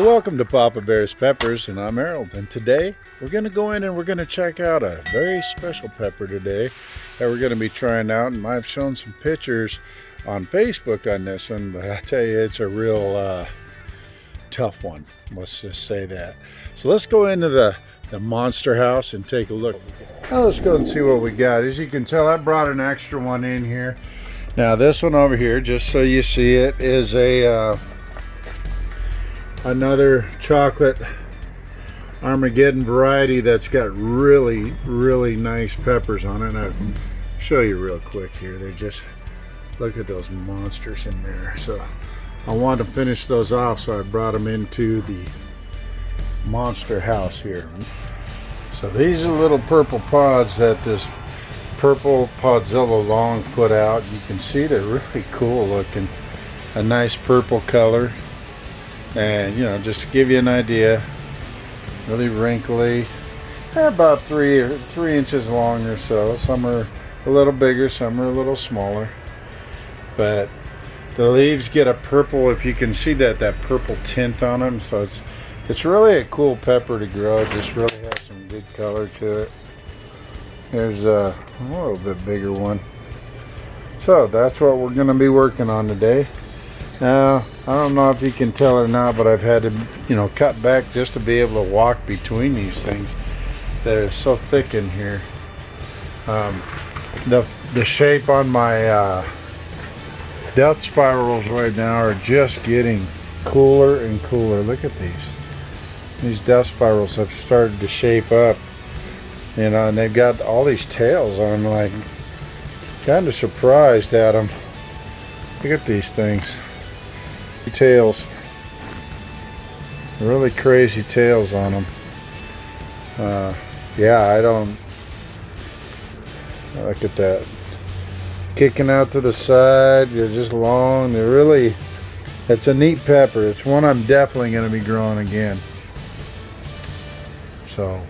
So welcome to Papa Bear's Peppers, and I'm Harold, and today we're going to go in and we're going to check out a very special pepper today that we're going to be trying out. And I've shown some pictures on Facebook on this one, but I tell you, it's a real tough one, let's just say that. So let's go into the monster house and take a look. Now let's go and see what we got. As you can tell, I brought an extra one in here. Now this one over here, just so you see it, is a another chocolate Armageddon variety that's got really nice peppers on it. And I can show you real quick here. They're just, look at those monsters in there. So I wanted to finish those off, so I brought them into the monster house here. So these are little purple pods that this purple Podzilla Long put out. You can see they're really cool looking, a nice purple color. And you know, just to give you an idea, really wrinkly. They're about 3 inches long or so. Some are a little bigger, some are a little smaller. But the leaves get a purple, if you can see that purple tint on them. So it's really a cool pepper to grow. Just really has some good color to it. There's a little bit bigger one. So that's what we're going to be working on today. Now, I don't know if you can tell or not, but I've had to, you know, cut back just to be able to walk between these things. They're so thick in here. The shape on my death spirals right now are just getting cooler and cooler. Look at these. These death spirals have started to shape up, you know, and they've got all these tails on them. Like, kind of surprised at them. Look at these things. Tails, really crazy tails on them. Yeah, I don't look at that, kicking out to the side. They're just long. They're really, it's a neat pepper. It's one I'm definitely going to be growing again. So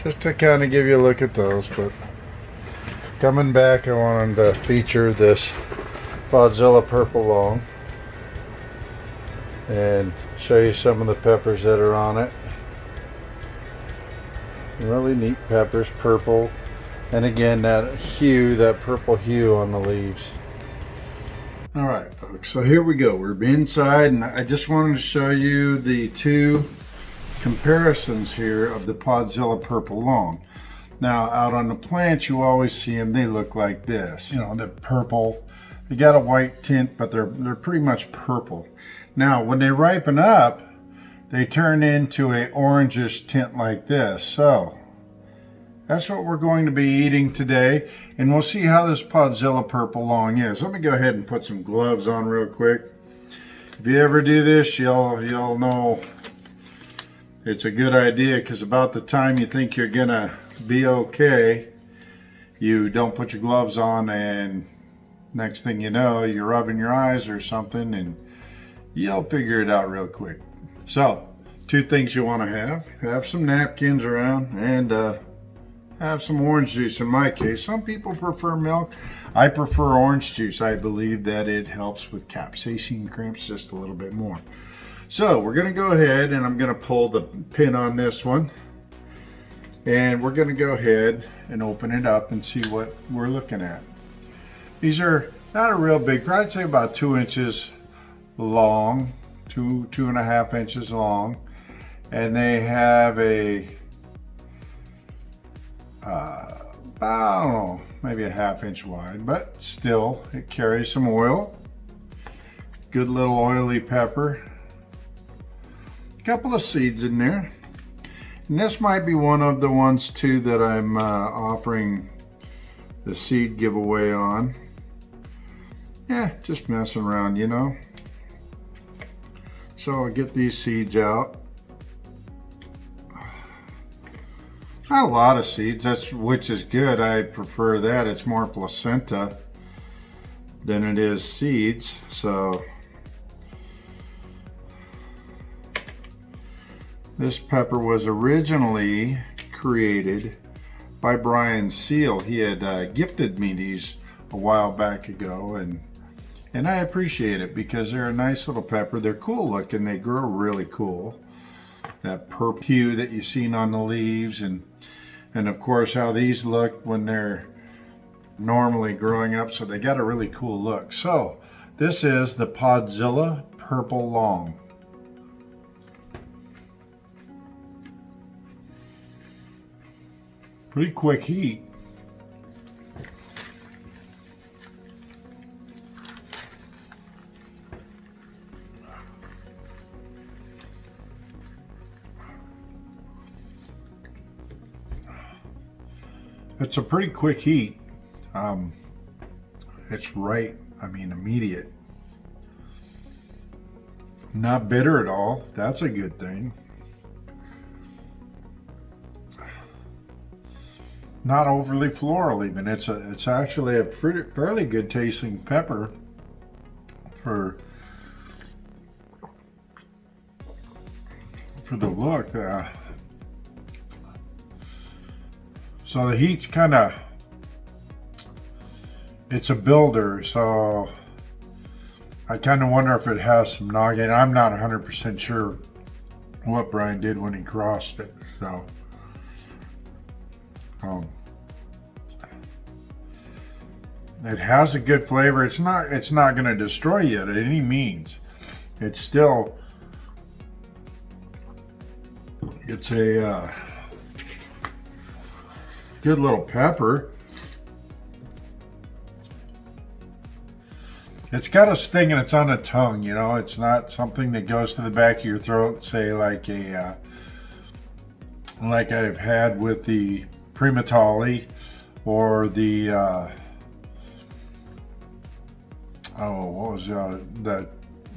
just to kind of give you a look at those. But coming back, I wanted to feature this Podzilla Purple Long and show you some of the peppers that are on it. Really neat peppers, purple, and again that hue, that purple hue on the leaves. All right, folks, so here we go. We're inside, and I just wanted to show you the two comparisons here of the Podzilla Purple Long. Now, out on the plants, you always see them. They look like this. You know, they're purple. They got a white tint, but they're pretty much purple. Now, when they ripen up, they turn into a orangish tint like this. So that's what we're going to be eating today, and we'll see how this Podzilla Purple Long is. Let me go ahead and put some gloves on real quick. If you ever do this, you'll know it's a good idea, because about the time you think you're gonna be okay, you don't put your gloves on, and next thing you know, you're rubbing your eyes or something, and you'll figure it out real quick. So, two things you want to have some napkins around, and have some orange juice. In my case, some people prefer milk. I prefer orange juice. I believe that it helps with capsaicin cramps just a little bit more. So we're going to go ahead, and I'm going to pull the pin on this one, and we're going to go ahead and open it up and see what we're looking at. These are not a real big, I'd say about 2 inches long, 2.5 inches long, and they have a I don't know, maybe a 1/2 inch wide, but still it carries some oil. Good little oily pepper. A couple of seeds in there, and this might be one of the ones too that I'm offering the seed giveaway on. Yeah, just messing around, you know. So I'll get these seeds out. Not a lot of seeds, which is good. I prefer that. It's more placenta than it is seeds. So this pepper was originally created by Brian Seal. He had gifted me these a while back ago, and And I appreciate it because they're a nice little pepper. They're cool looking. They grow really cool. That purple hue that you've seen on the leaves, and of course how these look when they're normally growing up. So they got a really cool look. So this is the Podzilla Purple Long. Pretty quick heat. It's a pretty quick heat. It's right, I mean, immediate. Not bitter at all. That's a good thing. Not overly floral even. It's actually a fairly good tasting pepper for the look. So the heat's kind of, it's a builder, so I kind of wonder if it has some noggin. I'm not 100% sure what Brian did when he crossed it. So it has a good flavor. It's not going to destroy you at any means. It's still, it's a good little pepper. It's got a sting and it's on the tongue, you know. It's not something that goes to the back of your throat, say like a like I've had with the Primatali or the what was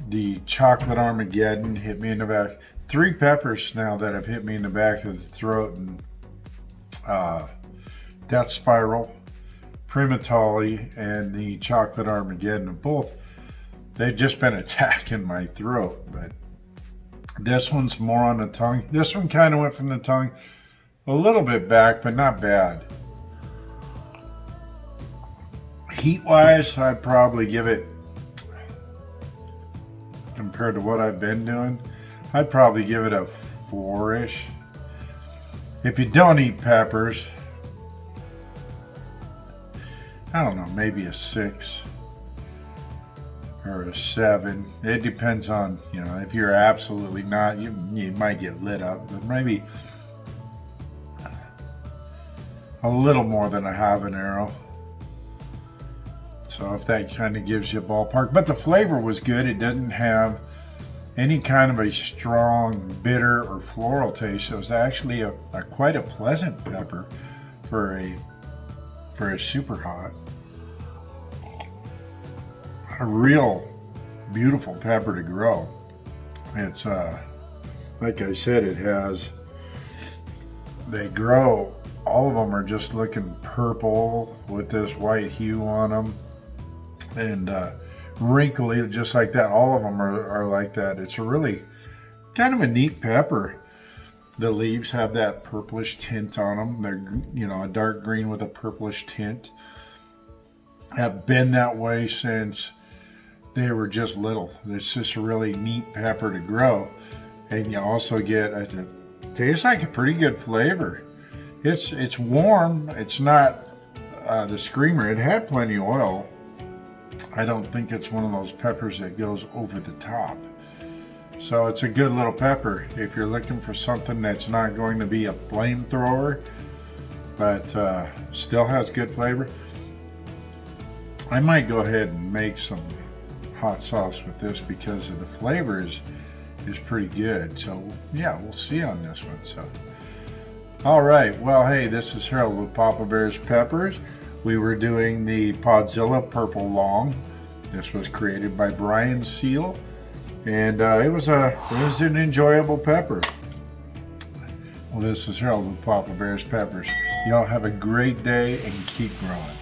the Chocolate Armageddon hit me in the back. 3 peppers now that have hit me in the back of the throat, and Death Spiral, Primatali, and the Chocolate Armageddon. Both, they've just been attacking my throat, but this one's more on the tongue. This one kind of went from the tongue a little bit back, but not bad. Heat wise, I'd probably give it, compared to what I've been doing, I'd probably give it a 4-ish. If you don't eat peppers, I don't know, maybe a 6 or a 7. It depends on, you know, if you're absolutely not, you might get lit up, but maybe a little more than a habanero. So if that kind of gives you a ballpark. But the flavor was good. It didn't have any kind of a strong bitter or floral taste. It was actually a quite a pleasant pepper for a super hot. A real beautiful pepper to grow. It's like I said, they grow, all of them are just looking purple with this white hue on them, and wrinkly just like that. All of them are like that. It's a really kind of a neat pepper. The leaves have that purplish tint on them. They're, you know, a dark green with a purplish tint. Have been that way since they were just little. It's just a really neat pepper to grow. And you also get, it tastes like a pretty good flavor. It's warm. It's not the screamer. It had plenty of oil. I don't think it's one of those peppers that goes over the top. So it's a good little pepper if you're looking for something that's not going to be a flamethrower, but still has good flavor. I might go ahead and make some hot sauce with this because of the flavor is pretty good. So yeah, we'll see on this one. So all right, well, hey, this is Harold with Papa Bear's Peppers. We were doing the Podzilla Purple Long. This was created by Brian Seal, and it was an enjoyable pepper. Well, this is Harold with Papa Bear's Peppers. Y'all have a great day and keep growing.